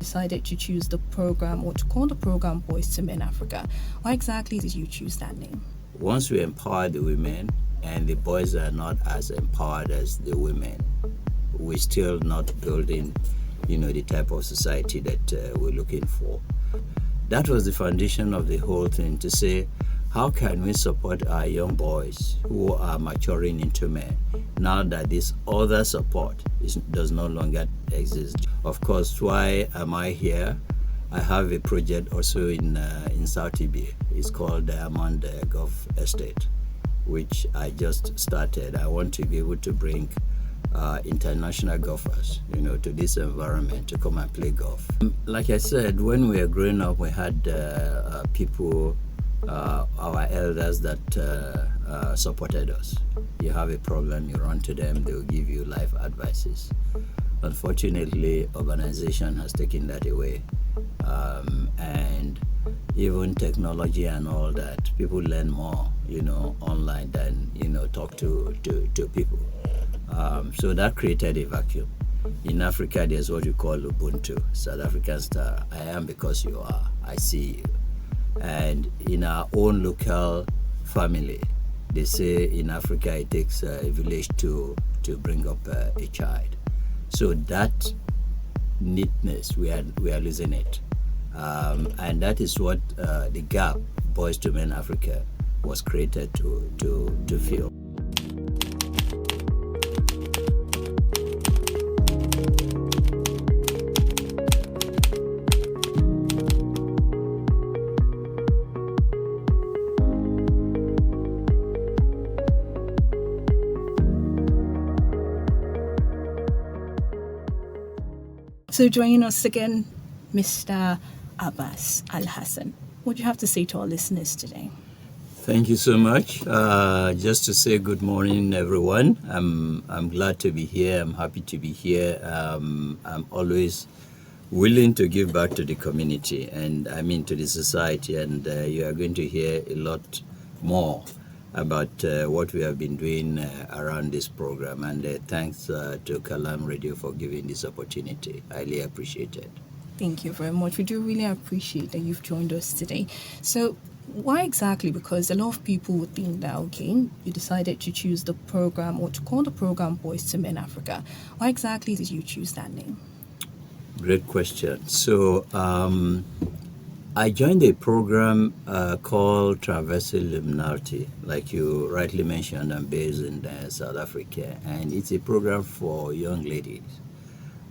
Decided to choose the program or to call the program Boys to Men Africa. Why exactly did you choose that name? Once we empower the women and the boys are not as empowered as the women, we're still not building, the type of society that we're looking for. That was the foundation of the whole thing, to say, how can we support our young boys who are maturing into men now that this other support does no longer exist? Of course, why am I here? I have a project also in South Ibe. It's called Diamond Golf Estate, which I just started. I want to be able to bring international golfers, to this environment to come and play golf. Like I said, when we were growing up, we had people, our elders that supported us. You have a problem, you run to them, they will give you life advices. Unfortunately, urbanization has taken that away. And even technology and all that, people learn more, online than, talk to people. So that created a vacuum. In Africa, there's what we call Ubuntu. South African style, I am because you are, I see you. And in our own local family, they say in Africa it takes a village to bring up a child. So that neatness, we are losing it. And that is what the gap Boys to Men Africa was created to fill. So joining us again, Mr. Abbas Al-Hassan. What do you have to say to our listeners today? Thank you so much. Just to say good morning, everyone. I'm glad to be here. I'm happy to be here. I'm always willing to give back to the community and to the society. And you are going to hear a lot more about what we have been doing around this program. And thanks to Kalam Radio for giving this opportunity. Highly appreciated. Thank you very much. We do really appreciate that you've joined us today. So why exactly? Because a lot of people would think that, okay, you decided to choose the program or to call the program Boys to Men Africa. Why exactly did you choose that name? Great question. So I joined a program called Traversing Liminality. Like you rightly mentioned, I'm based in South Africa, and it's a program for young ladies.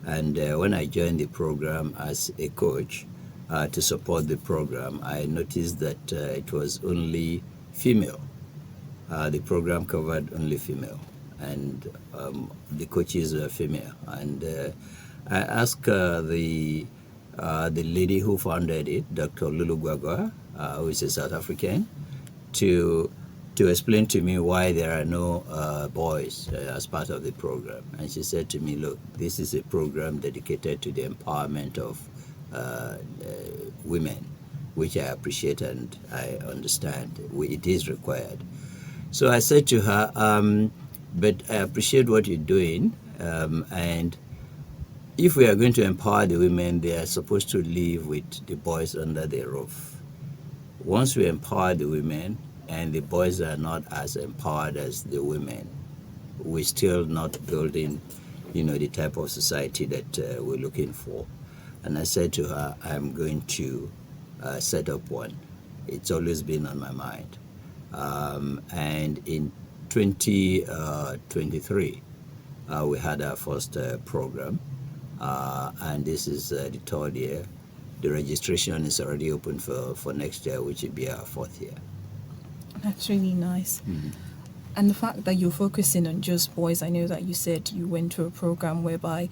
And when I joined the program as a coach to support the program, I noticed that it was only female. The program covered only female, and the coaches were female. And I asked the lady who founded it, Dr. Lulu Gwagwa, who is a South African, to explain to me why there are no boys as part of the program. And she said to me, look, this is a program dedicated to the empowerment of women, which I appreciate and I understand. It is required. So I said to her, but I appreciate what you're doing, and if we are going to empower the women, they are supposed to live with the boys under their roof. Once we empower the women and the boys are not as empowered as the women, we're still not building, the type of society that we're looking for. And I said to her, I'm going to set up one. It's always been on my mind. And in 2023, we had our first program. And this is the third year. The registration is already open for next year, which will be our fourth year. That's really nice. Mm-hmm. And the fact that you're focusing on just boys, I know that you said you went to a program whereby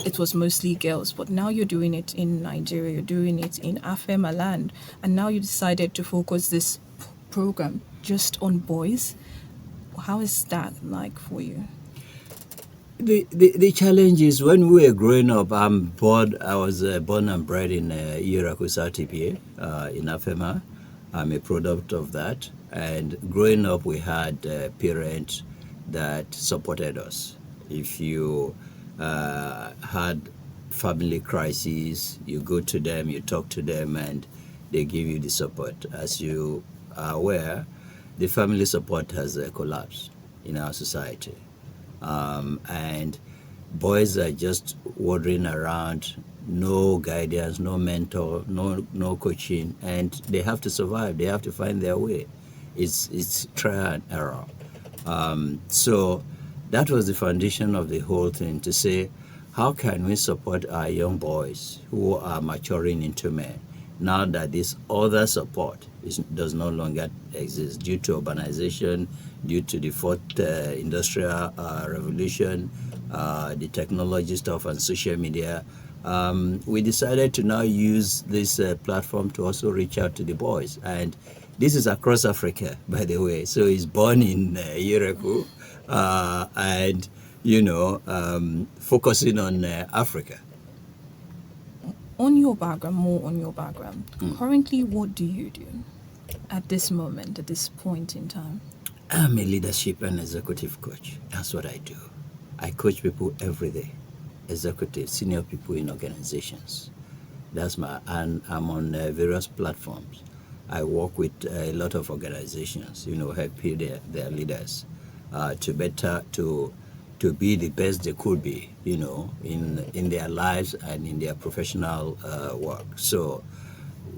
it was mostly girls, but now you're doing it in Nigeria, you're doing it in Afema land, and now you decided to focus this program just on boys. How is that like for you? The challenge is when we were growing up, I was born and bred in Irakusa TPA in Afema. I'm a product of that. And growing up, we had parents that supported us. If you had family crises, you go to them, you talk to them, and they give you the support. As you are aware, the family support has collapsed in our society. And boys are just wandering around, no guidance, no mentor, no coaching, and they have to survive. They have to find their way. It's trial and error. So that was the foundation of the whole thing, to say, how can we support our young boys who are maturing into men now that this other support does no longer exist due to urbanization, due to the fourth industrial revolution, the technology stuff and social media. We decided to now use this platform to also reach out to the boys. And this is across Africa, by the way. So it's born in Europe and, focusing on Africa. On your background, more on your background, currently what do you do at this moment, at this point in time? I'm a leadership and executive coach. That's what I do. I coach people every day, executive, senior people in organizations. And I'm on various platforms. I work with a lot of organizations, help their leaders to be the best they could be, in their lives and in their professional work. So,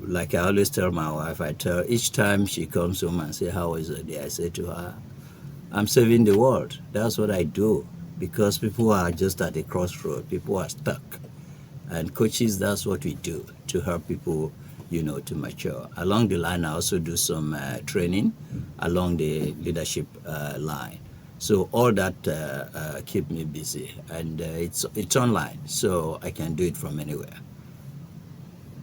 like I always tell my wife, each time she comes home and say, how is it? I say to her, I'm saving the world. That's what I do, because people are just at a crossroad. People are stuck. And coaches, that's what we do to help people, to mature. Along the line, I also do some training along the leadership line. So all that keep me busy, and it's online, so I can do it from anywhere.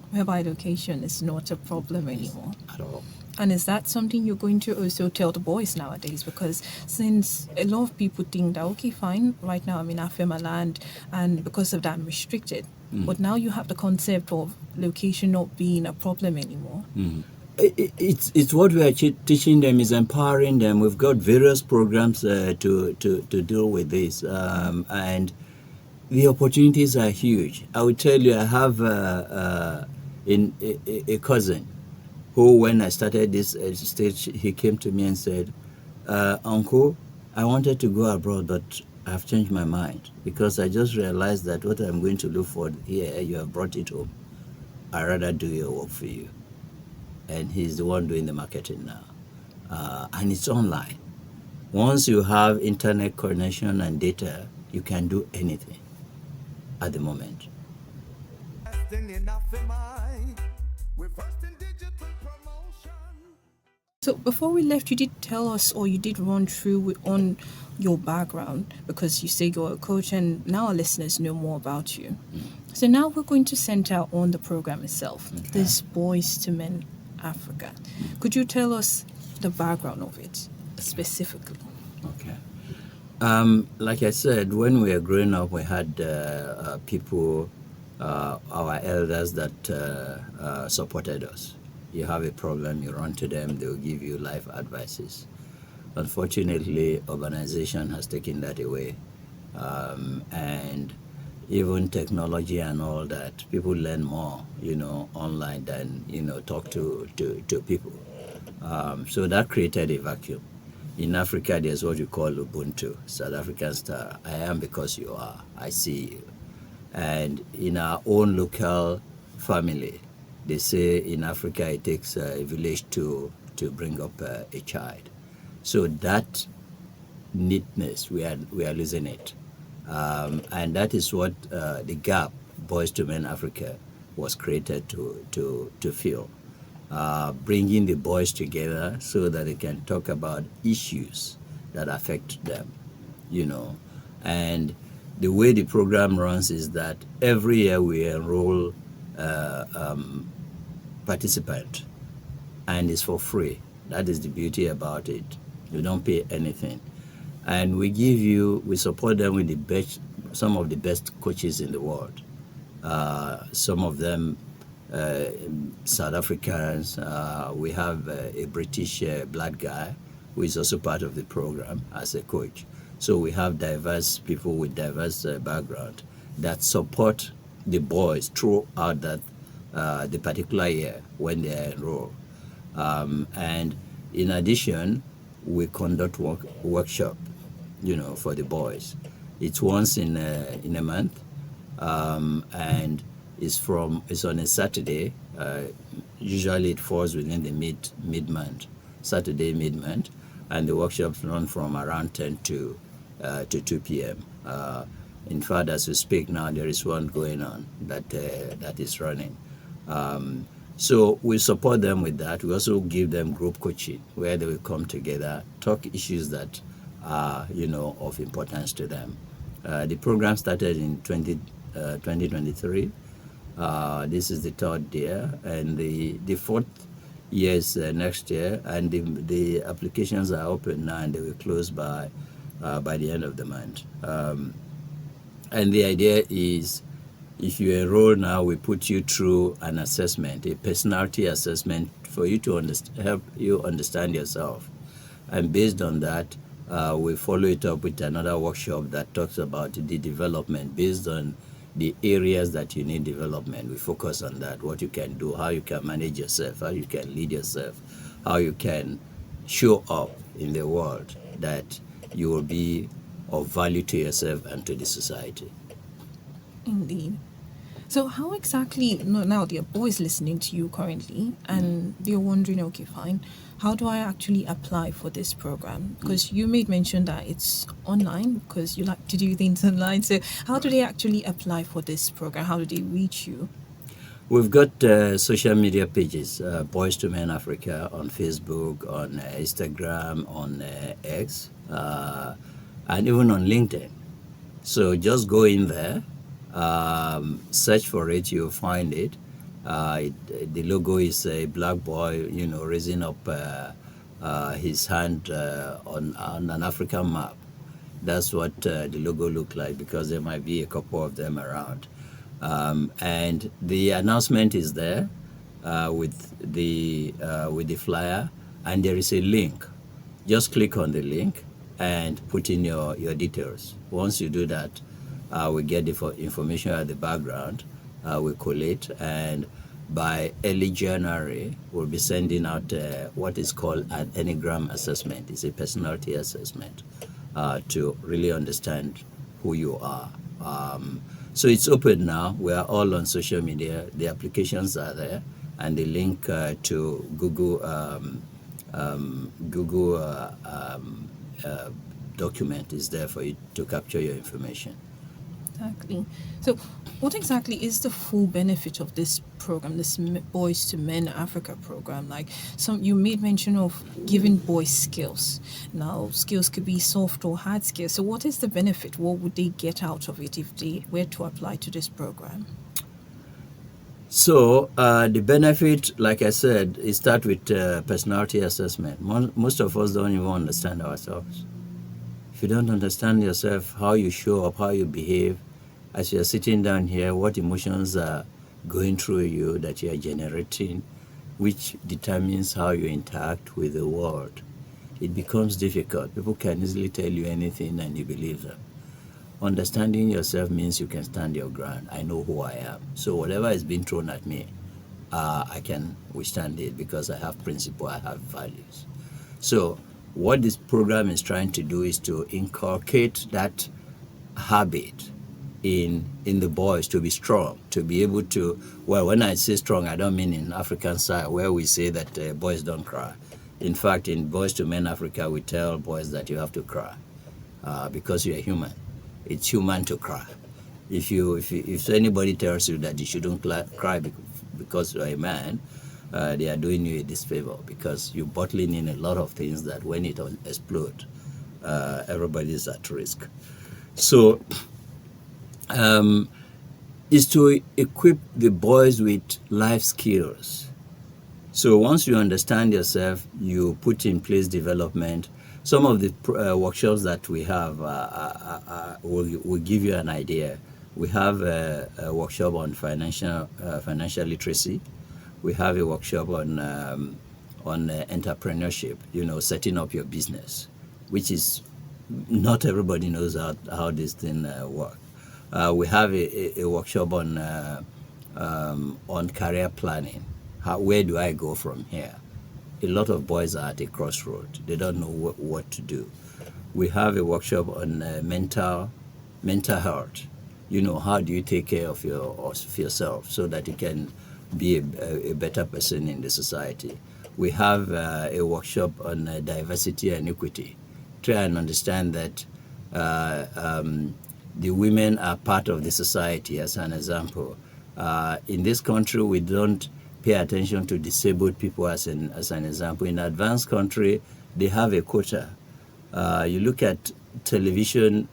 Whereby location is not a problem anymore. At all. And is that something you're going to also tell the boys nowadays? Because since a lot of people think that, okay, fine, right now I'm in Afema land, and because of that I'm restricted. But now you have the concept of location not being a problem anymore. It's what we are teaching them, is empowering them. We've got various programs to deal with this, and the opportunities are huge. I will tell you, I have a cousin who, when I started this stage, he came to me and said, Uncle, I wanted to go abroad, but I've changed my mind, because I just realized that what I'm going to look for here, you have brought it home. I'd rather do your work for you. And he's the one doing the marketing now. And it's online. Once you have internet connection and data, you can do anything at the moment. So before we left, you did tell us, or you did run through on your background, because you say you're a coach, and now our listeners know more about you. So now we're going to center on the program itself, this Boys to Men Africa. Could you tell us the background of it specifically? Okay. Like I said, when we were growing up, we had people, our elders that supported us. You have a problem, you run to them, they'll give you life advices. Unfortunately, urbanization has taken that away. And even technology and all that, people learn more, online than, talk to people. So that created a vacuum. In Africa, there's what you call Ubuntu, South African style. I am because you are, I see you. And in our own local family, they say in Africa it takes a village to bring up a child. So that neatness, we are losing it. And that is what the gap, Boys to Men Africa, was created to fill. Bringing the boys together so that they can talk about issues that affect them, And the way the program runs is that every year we enroll participant, and it's for free. That is the beauty about it. You don't pay anything. And we support them with some of the best coaches in the world. Some of them South Africans. We have a British black guy who is also part of the program as a coach. So we have diverse people with diverse background that support the boys throughout that the particular year when they are enrolled. And in addition, we conduct workshop, for the boys. It's once in a month, and it's on a Saturday. Usually it falls within the mid-month, Saturday mid-month, and the workshops run from around 10 to 2 p.m. In fact, as we speak now, there is one going on that is running. So we support them with that. We also give them group coaching where they will come together, talk issues that are, of importance to them. The program started in 2023. This is the third year, and the fourth year is next year, and the applications are open now, and they will close by the end of the month. And the idea is, if you enroll now, we put you through an assessment, a personality assessment, for you to help you understand yourself. And based on that, we follow it up with another workshop that talks about the development based on the areas that you need development. We focus on that, what you can do, how you can manage yourself, how you can lead yourself, how you can show up in the world that you will be of value to yourself and to the society. Indeed. So how exactly, now there are boys listening to you currently and they're wondering, okay, fine, how do I actually apply for this program? Because you made mention that it's online because you like to do things online. So how do they actually apply for this program? How do they reach you? We've got social media pages, Boys to Men Africa on Facebook, on Instagram, on X, and even on LinkedIn. So just go in there. Search for it, you'll find it. The logo is a black boy, raising up his hand on an African map. That's what the logo look like, because there might be a couple of them around. And the announcement is there with the flyer, and there is a link. Just click on the link and put in your details. Once you do that, we get the information at the background, we collate, and by early January, we'll be sending out what is called an Enneagram assessment. It's a personality assessment to really understand who you are. So it's open now. We are all on social media. The applications are there, and the link to Google document is there for you to capture your information. Exactly. So what exactly is the full benefit of this program, this Boys to Men Africa program? Like, you made mention of giving boys skills. Now, skills could be soft or hard skills. So what is the benefit? What would they get out of it if they were to apply to this program? So the benefit, like I said, it starts with personality assessment. Most of us don't even understand ourselves. If you don't understand yourself, how you show up, how you behave, as you're sitting down here, what emotions are going through you that you are generating, which determines how you interact with the world. It becomes difficult. People can easily tell you anything and you believe them. Understanding yourself means you can stand your ground. I know who I am. So whatever is being thrown at me, I can withstand it because I have principle, I have values. So what this program is trying to do is to inculcate that habit in the boys to be strong, to be able to, well, when I say strong, I don't mean in African side where we say that boys don't cry. In fact, in Boys to Men Africa, we tell boys that you have to cry because you're human. It's human to cry. If anybody tells you that you shouldn't cry because you're a man, they are doing you a disfavor, because you're bottling in a lot of things that when it explodes, everybody's at risk. So is to equip the boys with life skills. So once you understand yourself, you put in place development. Some of the workshops that we have will give you an idea. We have a workshop on financial literacy. We have a workshop on entrepreneurship, setting up your business, which is not everybody knows how this thing works. We have a workshop on career planning. Where do I go from here? A lot of boys are at a crossroad. They don't know what to do. We have a workshop on mental health. How do you take care of yourself so that you can be a better person in the society? We have a workshop on diversity and equity. Try and understand that the women are part of the society. As an example, in this country, we don't pay attention to disabled people as an example. In advanced country, they have a quota. You look at television.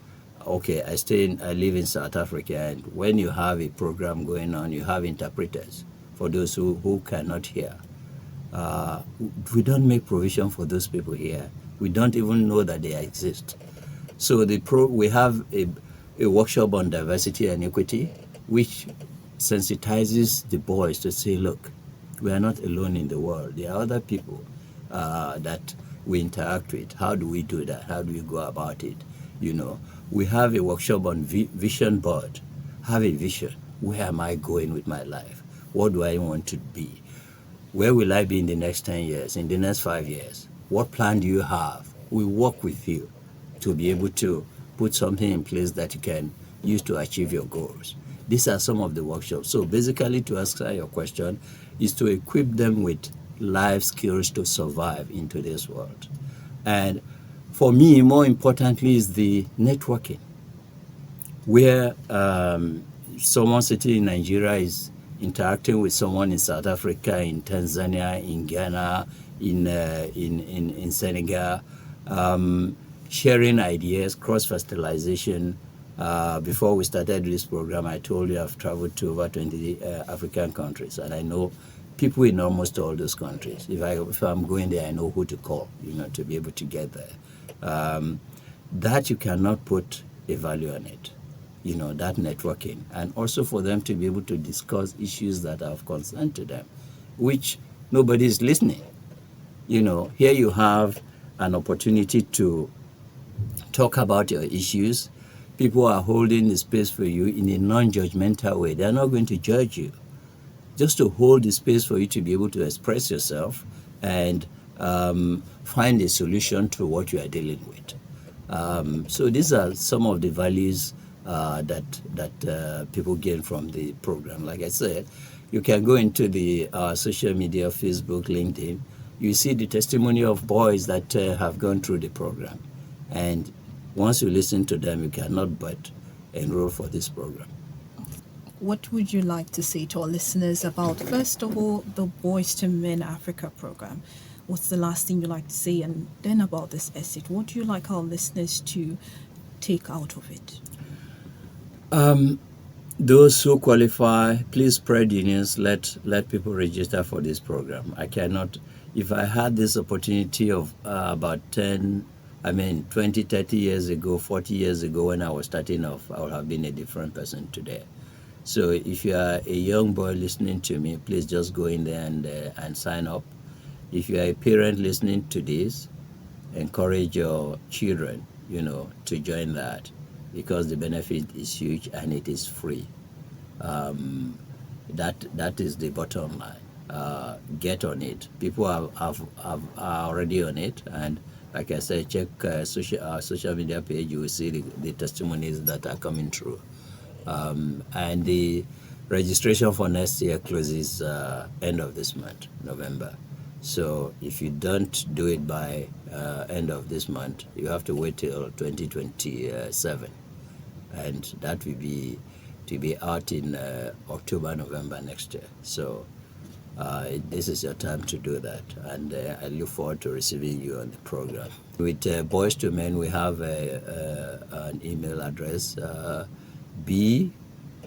Okay, I live in South Africa, and when you have a program going on, you have interpreters for those who cannot hear. We don't make provision for those people here. We don't even know that they exist. So we have a workshop on diversity and equity, which sensitizes the boys to say, look, we are not alone in the world. There are other people that we interact with. How do we do that? How do we go about it? We have a workshop on vision board. Have a vision. Where am I going with my life? What do I want to be? Where will I be in the next 10 years, in the next 5 years? What plan do you have? We work with you to be able to put something in place that you can use to achieve your goals. These are some of the workshops. So basically, to answer your question, is to equip them with life skills to survive in today's world. And for me, more importantly, is the networking, where someone sitting in Nigeria is interacting with someone in South Africa, in Tanzania, in Ghana, in Senegal, sharing ideas, cross-fertilization. Before we started this program, I told you I've traveled to over 20 African countries, and I know people in almost all those countries. If I'm going there, I know who to call, to be able to get there. That you cannot put a value on it, that networking. And also for them to be able to discuss issues that are of concern to them, which nobody is listening. Here you have an opportunity to talk about your issues. People are holding the space for you in a non-judgmental way. They're not going to judge you. Just to hold the space for you to be able to express yourself and find a solution to what you are dealing with. So these are some of the values that people gain from the program. Like I said, you can go into the social media, Facebook, LinkedIn. You see the testimony of boys that have gone through the program. And once you listen to them, you cannot but enroll for this program. What would you like to say to our listeners about, first of all, the Boys to Men Africa program? What's the last thing you'd like to say? And then about this ESIT, what do you like our listeners to take out of it? Those who qualify, please spread the news. Let people register for this program. I cannot, if I had this opportunity of about 20, 30 years ago, 40 years ago when I was starting off, I would have been a different person today. So if you are a young boy listening to me, please just go in there and sign up. If you are a parent listening to this, encourage your children, to join that, because the benefit is huge and it is free. That is the bottom line. Get on it. People are already on it, and like I said, check our social media page. You will see the testimonies that are coming through. And the registration for next year closes end of this month, November. So if you don't do it by end of this month, you have to wait till 2027, and that will be to be out in October, November next year. So this is your time to do that, and I look forward to receiving you on the program. With Boys to Men, we have an email address, B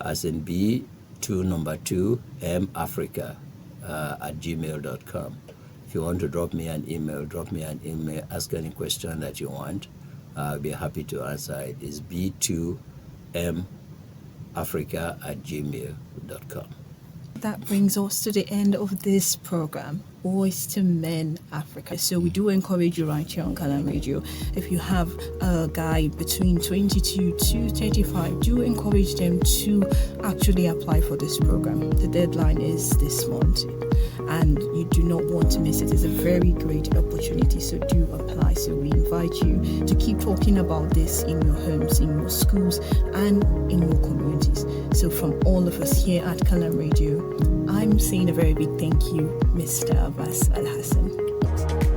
as in B, 2 M Africa @gmail.com. If you want to drop me an email, ask any question that you want. I'll be happy to answer it. It's B2M Africa @gmail.com. That brings us to the end of this program. Boys to Men Africa. So we do encourage you right here on Kalam Radio. If you have a guy between 22 to 35, do encourage them to actually apply for this program. The deadline is this month, and you do not want to miss it. It's a very great opportunity, so do apply. So we invite you to keep talking about this in your homes, in your schools, and in your communities. So from all of us here at Kalam Radio, I'm saying a very big thank you, Mr. Abbas Al Hassan.